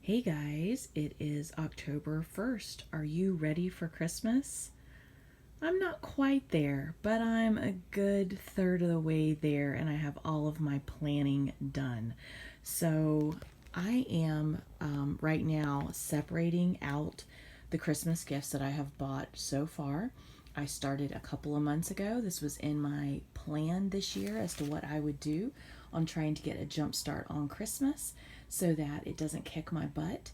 Hey guys, it is October 1st. Are you ready for Christmas? I'm not quite there, but I'm a good third of the way there and I have all of my planning done. So I am right now separating out the Christmas gifts that I have bought so far. I started a couple of months ago. This was in my plan this year as to what I would do on trying to get a jump start on Christmas so that it doesn't kick my butt.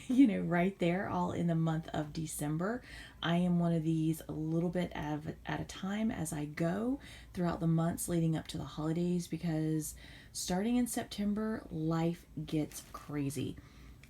Right there, all in the month of December. I am one of these a little bit at a time as I go throughout the months leading up to the holidays because starting in September, life gets crazy.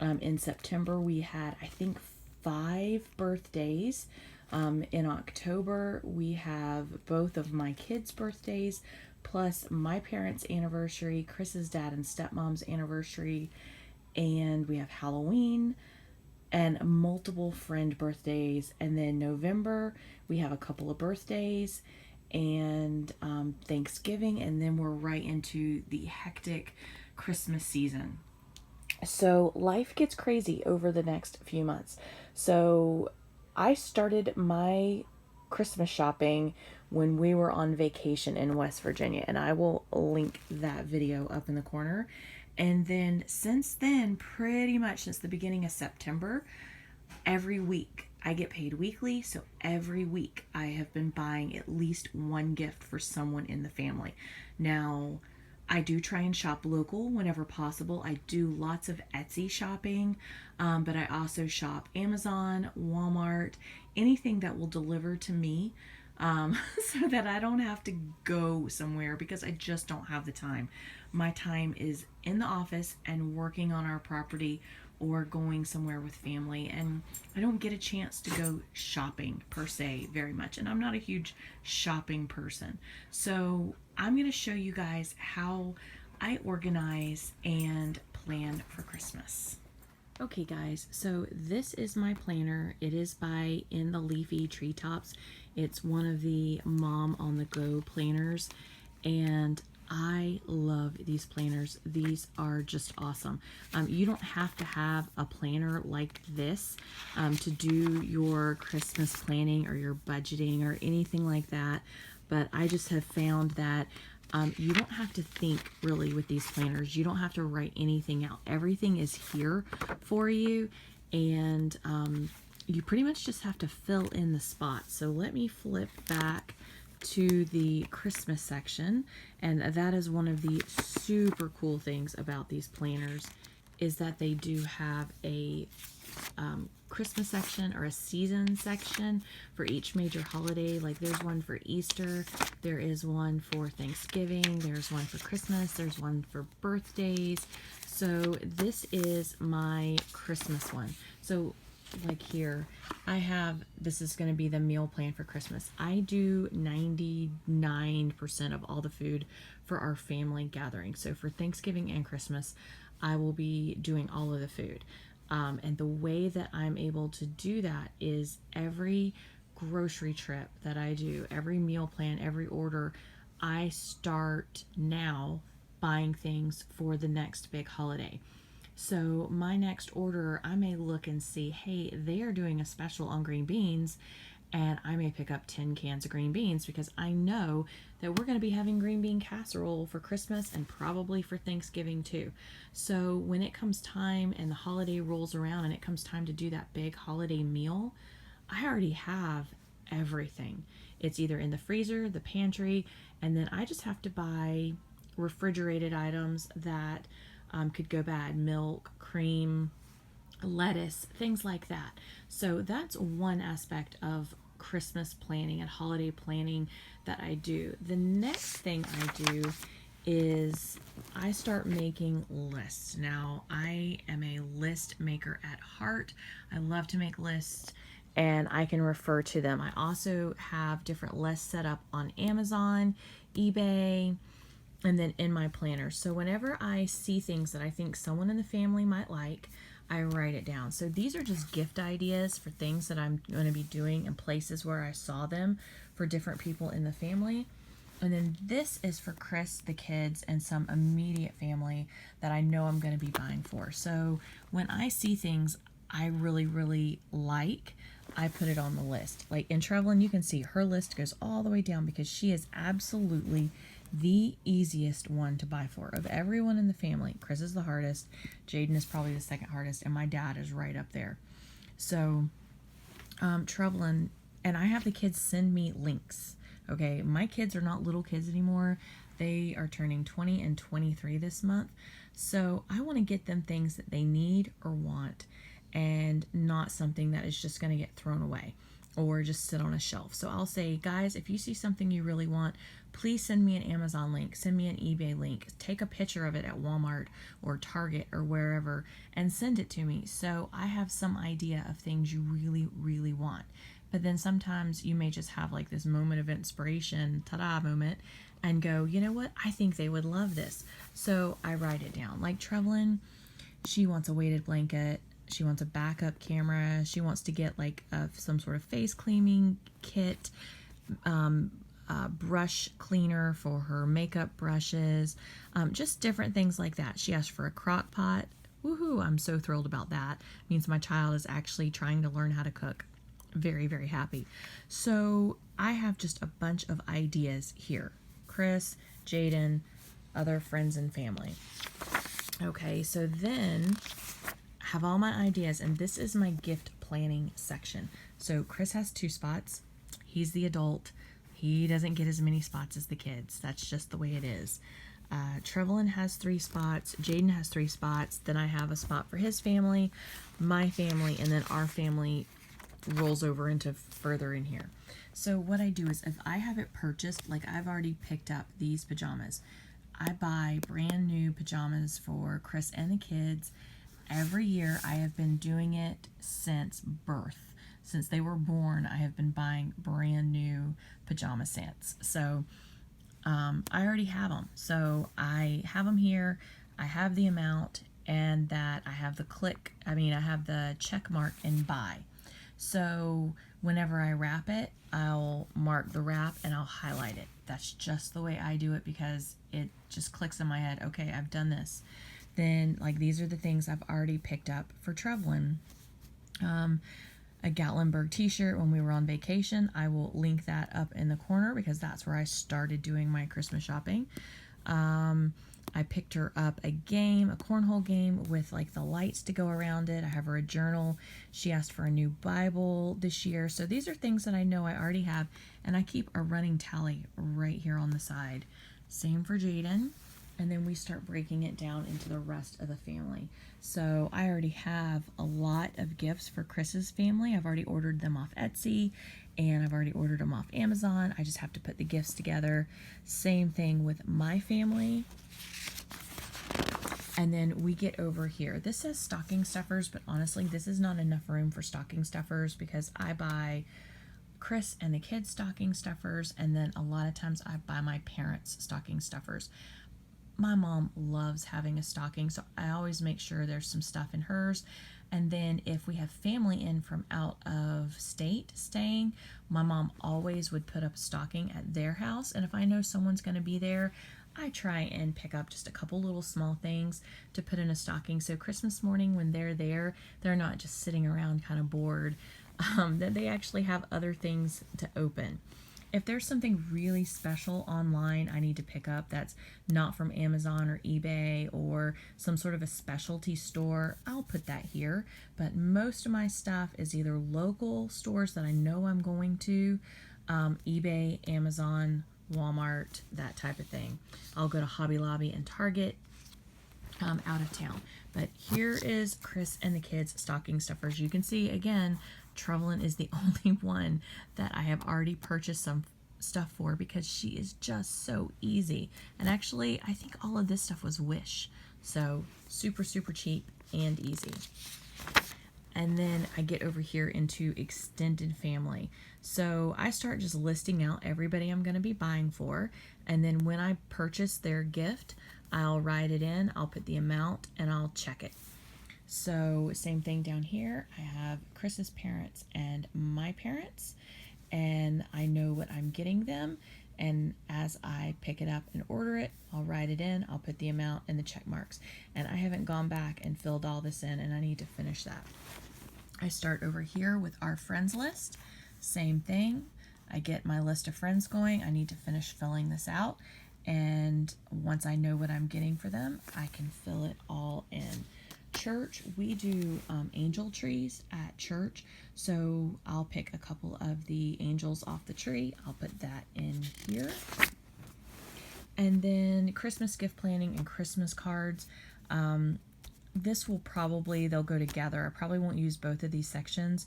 In September, we had, I think, 5 birthdays. In October, we have both of my kids' birthdays, plus my parents' anniversary, Chris's dad and stepmom's anniversary, and we have Halloween and multiple friend birthdays. And then November, we have a couple of birthdays and Thanksgiving, and then we're right into the hectic Christmas season. So life gets crazy over the next few months. So I started my Christmas shopping when we were on vacation in West Virginia, and I will link that video up in the corner. And then since then, pretty much since the beginning of September, every week I get paid weekly, so every week I have been buying at least one gift for someone in the family. Now, I do try and shop local whenever possible. I do lots of Etsy shopping, but I also shop Amazon, Walmart, anything that will deliver to me, so that I don't have to go somewhere because I just don't have the time. My time is in the office and working on our property or going somewhere with family, and I don't get a chance to go shopping per se very much, and I'm not a huge shopping person. So I'm going to show you guys how I organize and plan for Christmas. Okay guys, so this is my planner. It is by In the Leafy Treetops. It's one of the Mom on the Go planners, and I love these planners. These are just awesome. You don't have to have a planner like this to do your Christmas planning or your budgeting or anything like that, but I just have found that you don't have to think really with these planners. You don't have to write anything out. Everything is here for you, and you pretty much just have to fill in the spots. So let me flip back to the Christmas section, and that is one of the super cool things about these planners is that they do have a Christmas section or a season section for each major holiday. Like there's one for Easter, there is one for Thanksgiving, there's one for Christmas, there's one for birthdays. So this is my Christmas one. So like here, I have, this is going to be the meal plan for Christmas. I do 99% of all the food for our family gathering. So for Thanksgiving and Christmas, I will be doing all of the food. And the way that I'm able to do that is every grocery trip that I do, every meal plan, every order, I start now buying things for the next big holiday. So my next order, I may look and see, hey, they are doing a special on green beans, and I may pick up 10 cans of green beans because I know that we're going to be having green bean casserole for Christmas and probably for Thanksgiving too. So when it comes time and the holiday rolls around and it comes time to do that big holiday meal, I already have everything. It's either in the freezer, the pantry, and then I just have to buy refrigerated items that could go bad. Milk, cream, lettuce, things like that. So that's one aspect of Christmas planning and holiday planning that I do. The next thing I do is I start making lists. Now, I am a list maker at heart. I love to make lists and I can refer to them. I also have different lists set up on Amazon, eBay, and then in my planner. So whenever I see things that I think someone in the family might like, I write it down. So these are just gift ideas for things that I'm going to be doing in places where I saw them for different people in the family. And then this is for Chris, the kids, and some immediate family that I know I'm going to be buying for. So when I see things I really, really like, I put it on the list. Like in Traveling, you can see her list goes all the way down because she is absolutely the easiest one to buy for. Of everyone in the family, Chris is the hardest, Jaden is probably the second hardest, and my dad is right up there. So, Traveling, and I have the kids send me links. Okay, my kids are not little kids anymore. They are turning 20 and 23 this month. So I want to get them things that they need or want and not something that is just going to get thrown away or just sit on a shelf. So I'll say, guys, if you see something you really want, please send me an Amazon link, send me an eBay link, take a picture of it at Walmart or Target or wherever and send it to me so I have some idea of things you really, really want. But then sometimes you may just have like this moment of inspiration, ta-da moment, and go, you know what? I think they would love this. So I write it down. Like Trevlin, she wants a weighted blanket. She wants a backup camera. She wants to get like some sort of face cleaning kit, brush cleaner for her makeup brushes, just different things like that. She asked for a crock pot. Woohoo! I'm so thrilled about that. It means my child is actually trying to learn how to cook. Very, very happy. So I have just a bunch of ideas here. Chris, Jaden, other friends and family. Okay, so then I have all my ideas, and this is my gift planning section. So Chris has 2 spots. He's the adult. He doesn't get as many spots as the kids. That's just the way it is. Trevelyan has 3 spots. Jaden has 3 spots. Then I have a spot for his family, my family, and then our family rolls over into further in here. So what I do is if I have it purchased, like I've already picked up these pajamas, I buy brand new pajamas for Chris and the kids. Every year I have been doing it since birth. Since they were born, I have been buying brand new pajama sets. So I already have them. So I have them here. I have the amount and that I have I have the check mark in buy. So whenever I wrap it, I'll mark the wrap and I'll highlight it. That's just the way I do it because it just clicks in my head. Okay, I've done this. Then, like, these are the things I've already picked up for Trevlin. A Gatlinburg t-shirt when we were on vacation. I will link that up in the corner because that's where I started doing my Christmas shopping. I picked her up a cornhole game with like the lights to go around it. I have her a journal. She asked for a new Bible this year. So these are things that I know I already have, and I keep a running tally right here on the side. Same for Jaden. And then we start breaking it down into the rest of the family. So I already have a lot of gifts for Chris's family. I've already ordered them off Etsy, and I've already ordered them off Amazon. I just have to put the gifts together. Same thing with my family. And then we get over here. This says stocking stuffers, but honestly, this is not enough room for stocking stuffers because I buy Chris and the kids stocking stuffers, and then a lot of times I buy my parents stocking stuffers. My mom loves having a stocking, so I always make sure there's some stuff in hers. And then if we have family in from out of state staying, my mom always would put up a stocking at their house. And if I know someone's going to be there, I try and pick up just a couple little small things to put in a stocking. So Christmas morning when they're there, they're not just sitting around kind of bored, that they actually have other things to open. If there's something really special online I need to pick up that's not from Amazon or eBay or some sort of a specialty store, I'll put that here. But most of my stuff is either local stores that I know I'm going to, eBay, Amazon, Walmart, that type of thing. I'll go to Hobby Lobby and Target out of town. But here is Chris and the kids stocking stuffers. You can see again, Trevlin is the only one that I have already purchased some stuff for because she is just so easy. And actually, I think all of this stuff was Wish. So super, super cheap and easy. And then I get over here into extended family. So I start just listing out everybody I'm going to be buying for. And then when I purchase their gift, I'll write it in, I'll put the amount, and I'll check it. So same thing down here. I have Chris's parents and my parents, and I know what I'm getting them. And as I pick it up and order it, I'll write it in, I'll put the amount and the check marks. And I haven't gone back and filled all this in, and I need to finish that. I start over here with our friends list. Same thing. I get my list of friends going. I need to finish filling this out. And once I know what I'm getting for them, I can fill it all in. Church, we do angel trees at church. So I'll pick a couple of the angels off the tree. I'll put that in here. And then Christmas gift planning and Christmas cards. This will probably, they'll go together. I probably won't use both of these sections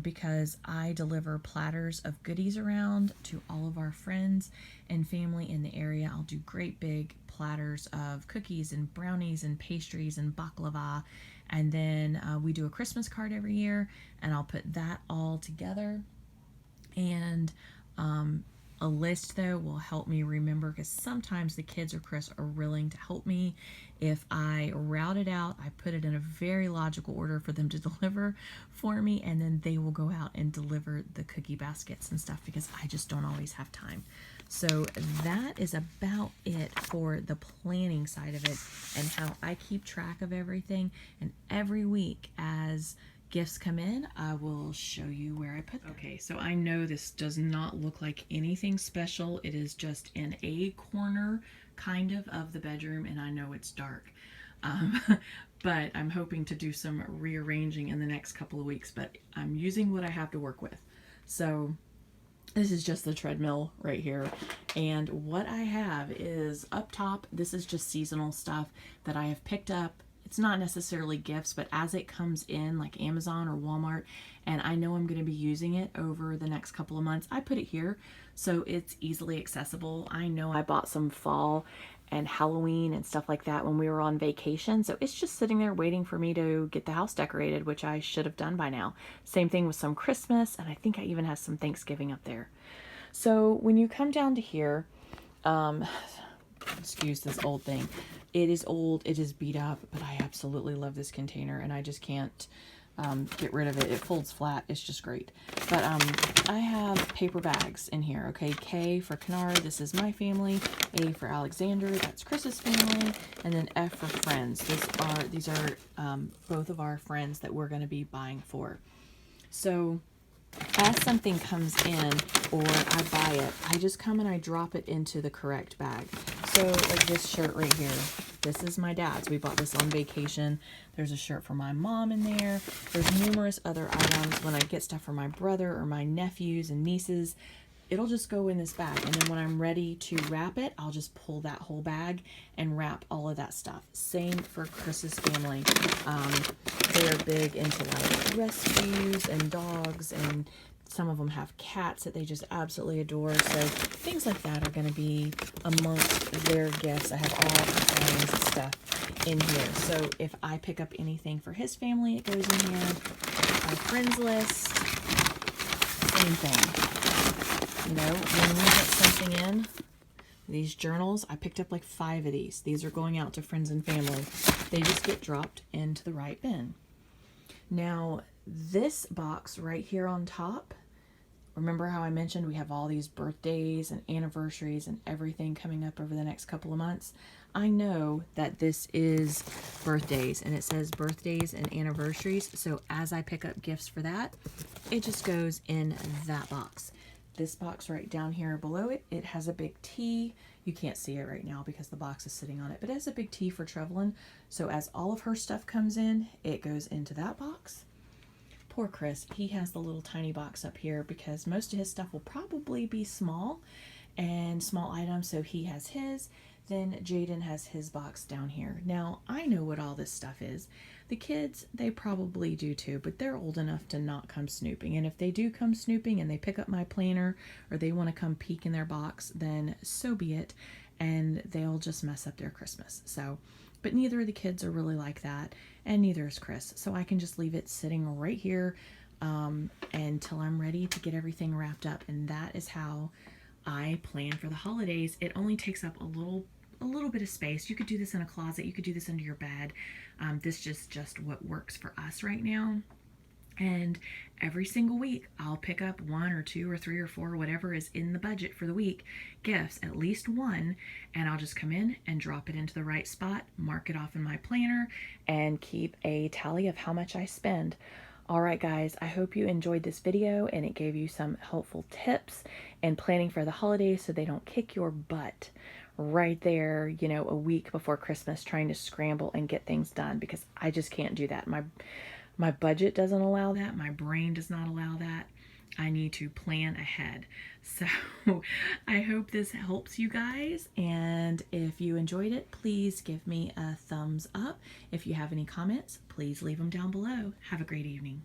because I deliver platters of goodies around to all of our friends and family in the area. I'll do great big platters of cookies and brownies and pastries and baklava. And then we do a Christmas card every year, and I'll put that all together. And a list, though, will help me remember, because sometimes the kids or Chris are willing to help me. If I route it out, I put it in a very logical order for them to deliver for me, and then they will go out and deliver the cookie baskets and stuff, because I just don't always have time. So that is about it for the planning side of it and how I keep track of everything. And every week as gifts come in, I will show you where I put them. Okay, so I know this does not look like anything special. It is just in a corner kind of the bedroom, and I know it's dark. But I'm hoping to do some rearranging in the next couple of weeks, but I'm using what I have to work with. So this is just the treadmill right here. And what I have is up top, this is just seasonal stuff that I have picked up. It's not necessarily gifts, but as it comes in, like Amazon or Walmart, and I know I'm going to be using it over the next couple of months, I put it here so it's easily accessible. I know I bought some fall and Halloween and stuff like that when we were on vacation, so it's just sitting there waiting for me to get the house decorated, which I should have done by now. Same thing with some Christmas, and I think I even have some Thanksgiving up there. So when you come down to here, excuse this old thing. It is old, it is beat up, but I absolutely love this container, and I just can't get rid of it. It folds flat, it's just great. But I have paper bags in here, okay? K for Kennard, this is my family. A for Alexander, that's Chris's family. And then F for friends. These are both of our friends that we're going to be buying for. So as something comes in or I buy it, I just come and I drop it into the correct bag. So like this shirt right here, this is my dad's. We bought this on vacation. There's a shirt for my mom in there. There's numerous other items. When I get stuff for my brother or my nephews and nieces, it'll just go in this bag. And then when I'm ready to wrap it, I'll just pull that whole bag and wrap all of that stuff. Same for Chris's family. They're big into like rescues and dogs, and some of them have cats that they just absolutely adore. So things like that are going to be amongst their gifts. I have all kinds of stuff in here. So if I pick up anything for his family, it goes in here. Our friends list, same thing. You know, when we get something in, these journals, I picked up like 5 of these. These are going out to friends and family. They just get dropped into the right bin. Now, this box right here on top, remember how I mentioned we have all these birthdays and anniversaries and everything coming up over the next couple of months? I know that this is birthdays, and it says birthdays and anniversaries. So as I pick up gifts for that, it just goes in that box. This box right down here below it, it has a big T. You can't see it right now because the box is sitting on it, but it has a big T for Trevelyan. So as all of her stuff comes in, it goes into that box. Poor Chris, he has the little tiny box up here because most of his stuff will probably be small and small items, so he has his. Then Jaden has his box down here. Now, I know what all this stuff is. The kids, they probably do too, but they're old enough to not come snooping. And if they do come snooping and they pick up my planner or they want to come peek in their box, then so be it. And they'll just mess up their Christmas. So, but neither of the kids are really like that, and neither is Chris. So I can just leave it sitting right here until I'm ready to get everything wrapped up. And that is how I plan for the holidays. It only takes up a little bit of space. You could do this in a closet. You could do this under your bed. This is just what works for us right now. And every single week, I'll pick up 1 or 2 or 3 or 4, whatever is in the budget for the week, gifts, at least one, and I'll just come in and drop it into the right spot, mark it off in my planner, and keep a tally of how much I spend. All right, guys, I hope you enjoyed this video and it gave you some helpful tips in planning for the holidays so they don't kick your butt right there, you know, a week before Christmas trying to scramble and get things done, because I just can't do that. My budget doesn't allow that. My brain does not allow that. I need to plan ahead. So I hope this helps you guys. And if you enjoyed it, please give me a thumbs up. If you have any comments, please leave them down below. Have a great evening.